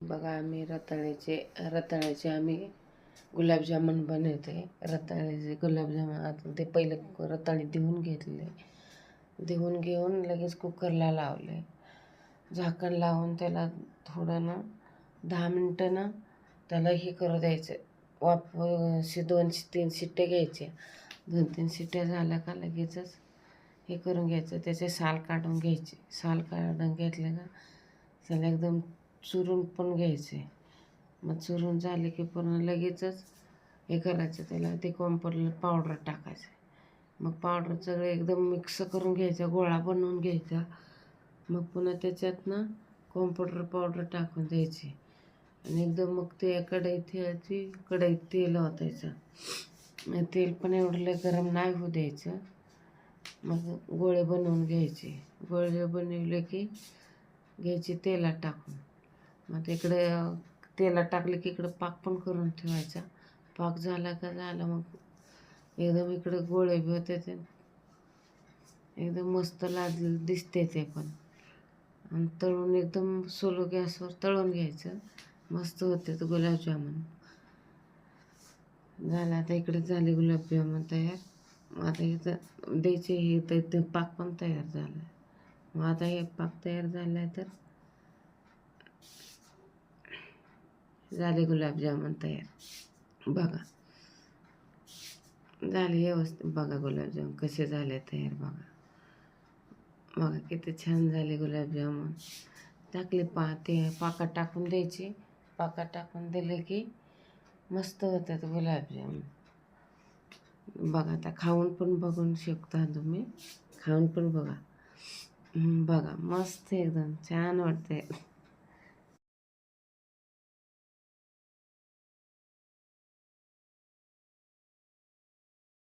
बघा आम्ही रताळ्याचे आम्ही गुलाबजामुन बनवते. रताळ्याचे गुलाबजामुन आता ते पहिले रताळे धुवून घेतले. धुवून घेऊन लगेच कुकरला लावले. झाकण लावून त्याला थोडं 10 मिनटं त्याला हे करू द्यायचं. वाफ 2-3 शिट्ट्या घ्यायच्या. 2-3 शिट्ट्या झाल्या का लगेचच हे करून घ्यायचं. त्याचे साल काढून घ्यायचे. साल काढून घेतले का त्याला एकदम चुरून पण घ्यायचे. मग चुरून झाले की पूर्ण लगेचच हे करायचं. त्याला ते कॉम्फर्ट पावडर टाकायचं. मग पावडर सगळं एकदम मिक्स करून घ्यायचा. गोळा बनवून घ्यायचा. मग पुन्हा त्याच्यातनं कॉम्फर्टर पावडर टाकून द्यायची आणि एकदम मग ते कढईत ठेवायची. कढईत तेल ओतायचं. तेल पण एवढं लय गरम नाही होऊ द्यायचं. मग गोळे बनवून घ्यायचे. गोळे बनवले की घ्यायचे तेलात टाकून. मग इकडे तेलात टाकले की इकडं पाक पण करून ठेवायचा. पाक झाला का झाला मग एकदम इकडे गोळे बी होते. ते एकदम मस्त दिसते ते पण. आणि तळून एकदम सोलो गॅसवर तळून घ्यायचं. मस्त होते ते गुलाबजामुन. झालं आता इकडे झाले गुलाबजामुन तयार. मग आता इथं द्यायचे हे तर ते पाक पण तयार झाला. मग आता हे पाक तयार झाला आहे तर झाले गुलाबजामुन तयार. बघा झाले व्यवस्थित. बघा गुलाबजामुन कसे झाले तयार. बघा किती छान झाले गुलाबजामुन. टाकले ते पाकात टाकून द्यायचे. पाकात टाकून दिले की मस्त होतात गुलाबजामुन. बघा आता खाऊन पण बघून शकता तुम्ही. खाऊन पण बघा. बघा मस्त एकदम छान वाटते.